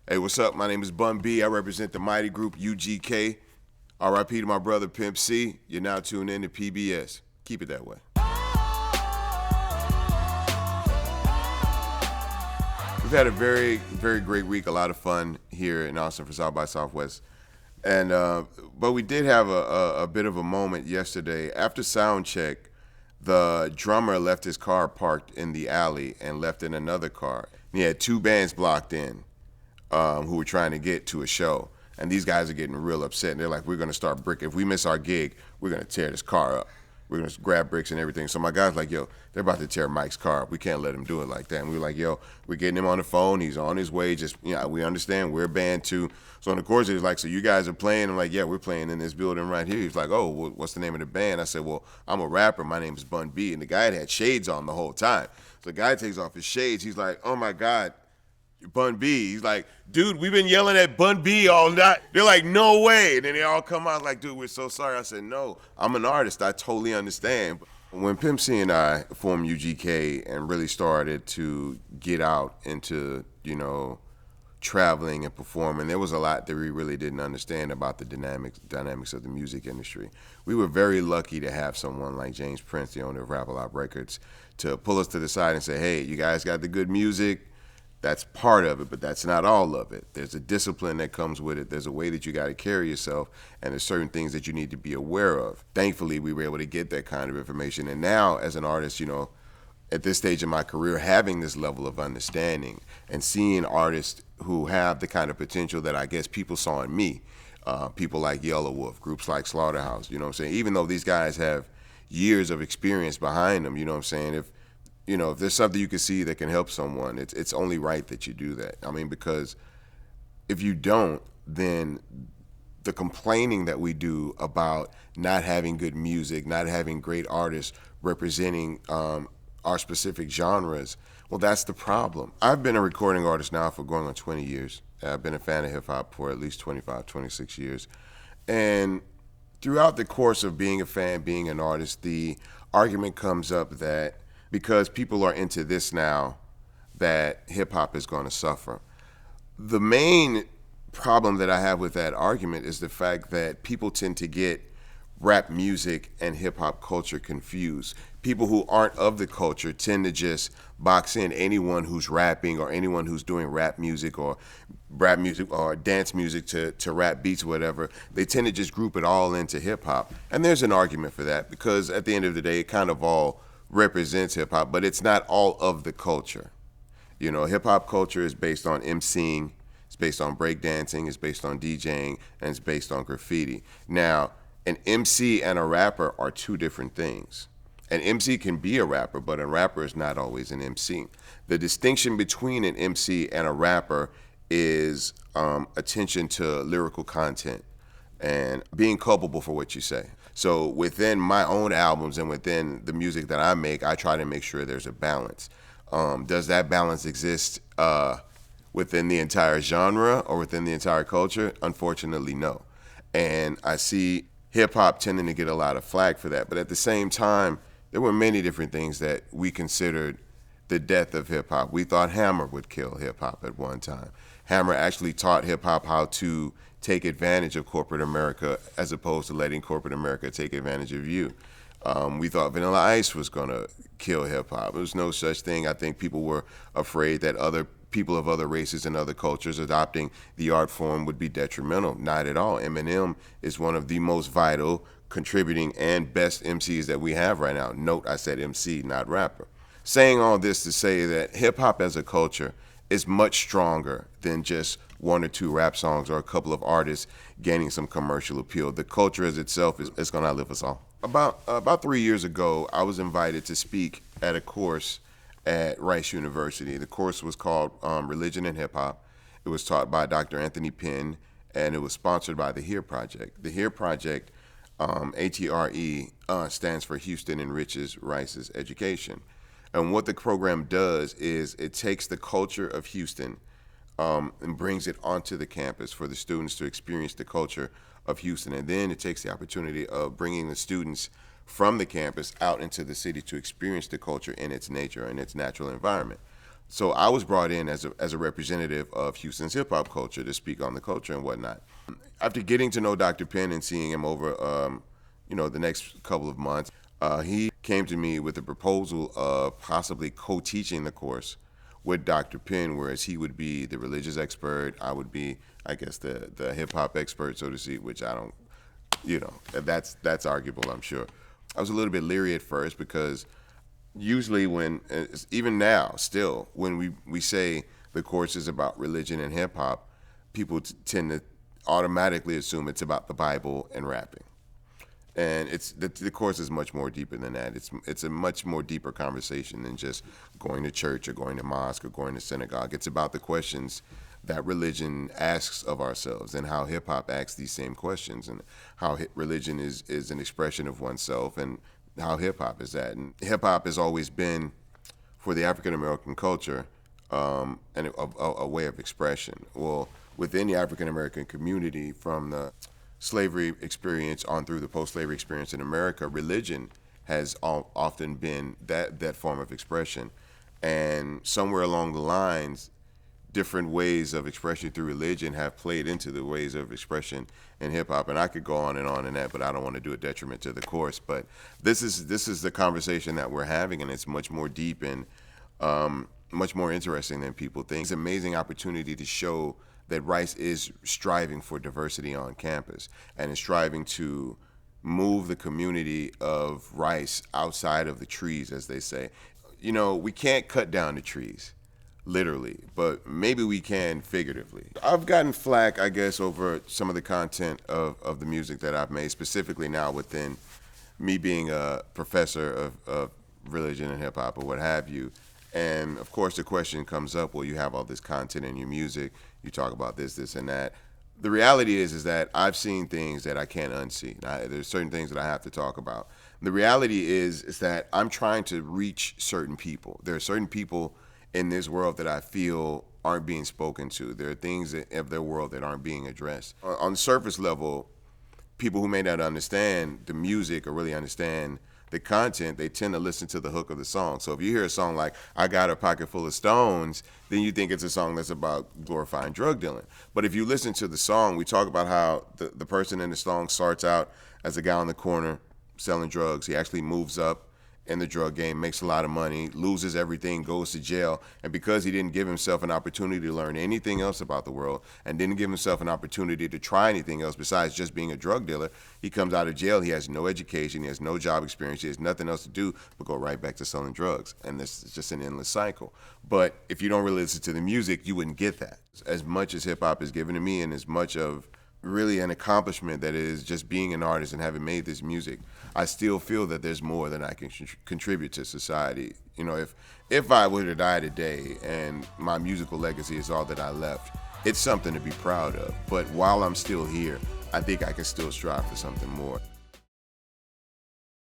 Hey, what's up? My name is Bun B. I represent the mighty group UGK. RIP to my brother Pimp C. You're now tuned in to PBS. Keep it that way. We've had a very, very great week. A lot of fun here in Austin for South by Southwest. And but we did have a bit of a moment yesterday. After sound check, the drummer left his car parked in the alley and left in another car. He had two bands blocked in who were trying to get to a show. And these guys are getting real upset. And they're like, we're going to start bricking. If we miss our gig, we're going to tear this car up. We're going to grab bricks and everything. So my guy's like, yo, they're about to tear Mike's car up. We can't let him do it like that. And we were like, yo, we're getting him on the phone. He's on his way. Just, we understand. We're a band too. So in the course, he was like, so you guys are playing? I'm like, yeah, we're playing in this building right here. He's like, oh, what's the name of the band? I said, well, I'm a rapper. My name is Bun B. And the guy had shades on the whole time. So the guy takes off his shades. He's like, oh my God. Bun B. He's like, dude, we've been yelling at Bun B all night. They're like, no way. And then they all come out like, dude, we're so sorry. I said, no, I'm an artist. I totally understand. When Pimp C and I formed UGK and really started to get out into, traveling and performing, there was a lot that we really didn't understand about the dynamics of the music industry. We were very lucky to have someone like James Prince, the owner of Rap-A-Lot Records, to pull us to the side and say, hey, you guys got the good music. That's part of it, but that's not all of it. There's a discipline that comes with it. There's a way that you got to carry yourself, and there's certain things that you need to be aware of. Thankfully, we were able to get that kind of information. And now, as an artist, at this stage in my career, having this level of understanding and seeing artists who have the kind of potential that I guess people saw in me, people like Yellow Wolf, groups like Slaughterhouse, you know what I'm saying? Even though these guys have years of experience behind them, you know what I'm saying? If there's something you can see that can help someone, it's only right that you do that. I mean, because if you don't, then the complaining that we do about not having good music, not having great artists representing our specific genres, well, that's the problem. I've been a recording artist now for going on 20 years. I've been a fan of hip hop for at least 25, 26 years. And throughout the course of being a fan, being an artist, the argument comes up that because people are into this now, that hip-hop is going to suffer. The main problem that I have with that argument is the fact that people tend to get rap music and hip-hop culture confused. People who aren't of the culture tend to just box in anyone who's rapping or anyone who's doing rap music or dance music to rap beats or whatever. They tend to just group it all into hip-hop. And there's an argument for that because at the end of the day, it kind of all represents hip hop, but it's not all of the culture. Hip hop culture is based on emceeing, it's based on breakdancing, it's based on DJing, and it's based on graffiti. Now, an MC and a rapper are two different things. An MC can be a rapper, but a rapper is not always an MC. The distinction between an MC and a rapper is attention to lyrical content and being culpable for what you say. So within my own albums and within the music that I make, I try to make sure there's a balance. Does that balance exist within the entire genre or within the entire culture? Unfortunately, no. And I see hip-hop tending to get a lot of flack for that. But at the same time, there were many different things that we considered the death of hip-hop. We thought Hammer would kill hip-hop at one time. Hammer actually taught hip-hop how to take advantage of corporate America as opposed to letting corporate America take advantage of you. We thought Vanilla Ice was going to kill hip-hop. There was no such thing. I think people were afraid that other people of other races and other cultures adopting the art form would be detrimental. Not at all. Eminem is one of the most vital, contributing, and best MCs that we have right now. Note, I said MC, not rapper. Saying all this to say that hip-hop as a culture is much stronger than just one or two rap songs or a couple of artists gaining some commercial appeal. The culture as itself is going to outlive us all. About 3 years ago, I was invited to speak at a course at Rice University. The course was called Religion and Hip Hop. It was taught by Dr. Anthony Penn, and it was sponsored by the HERE Project. The HERE Project, ATRE, stands for Houston Enriches Rice's Education. And what the program does is it takes the culture of Houston and brings it onto the campus for the students to experience the culture of Houston. And then it takes the opportunity of bringing the students from the campus out into the city to experience the culture in its nature and its natural environment. So I was brought in as a representative of Houston's hip hop culture to speak on the culture and whatnot. After getting to know Dr. Penn and seeing him over, the next couple of months, he came to me with a proposal of possibly co-teaching the course with Dr. Penn, whereas he would be the religious expert, I would be, I guess, the hip hop expert, so to speak, which I don't, that's arguable, I'm sure. I was a little bit leery at first because usually even now, still, when we say the course is about religion and hip hop, people tend to automatically assume it's about the Bible and rapping. And the course is much more deeper than that. It's a much more deeper conversation than just going to church or going to mosque or going to synagogue. It's about the questions that religion asks of ourselves and how hip hop asks these same questions, and how religion is an expression of oneself, and how hip hop is that. And hip hop has always been, for the African American culture, a way of expression. Well, within the African American community, from the slavery experience on through the post-slavery experience in America, religion has often been that form of expression. And somewhere along the lines, different ways of expression through religion have played into the ways of expression in hip hop. And I could go on in that, but I don't want to do a detriment to the course. But this is the conversation that we're having, and it's much more deep and much more interesting than people think. It's an amazing opportunity to show that Rice is striving for diversity on campus and is striving to move the community of Rice outside of the trees, as they say. We can't cut down the trees, literally, but maybe we can figuratively. I've gotten flack, I guess, over some of the content of the music that I've made, specifically now within me being a professor of religion and hip hop or what have you. And of course the question comes up, well, you have all this content in your music, you talk about this and that. The reality is that I've seen things that I can't unsee. There's certain things that I have to talk about. The reality is that I'm trying to reach certain people. There are certain people in this world that I feel aren't being spoken to. There are things of their world that aren't being addressed. On the surface level, people who may not understand the music or really understand the content, they tend to listen to the hook of the song. So if you hear a song like "I Got a Pocket Full of Stones," then you think it's a song that's about glorifying drug dealing. But if you listen to the song, we talk about how the person in the song starts out as a guy on the corner selling drugs. He actually moves up in the drug game, makes a lot of money, loses everything, goes to jail. And because he didn't give himself an opportunity to learn anything else about the world and didn't give himself an opportunity to try anything else besides just being a drug dealer, he comes out of jail, he has no education, he has no job experience, he has nothing else to do but go right back to selling drugs. And this is just an endless cycle. But if you don't really listen to the music, you wouldn't get that. As much as hip hop is given to me, and as much of really an accomplishment that is just being an artist and having made this music, I still feel that there's more than I can contribute to society. If I were to die today and my musical legacy is all that I left, it's something to be proud of. But while I'm still here, I think I can still strive for something more.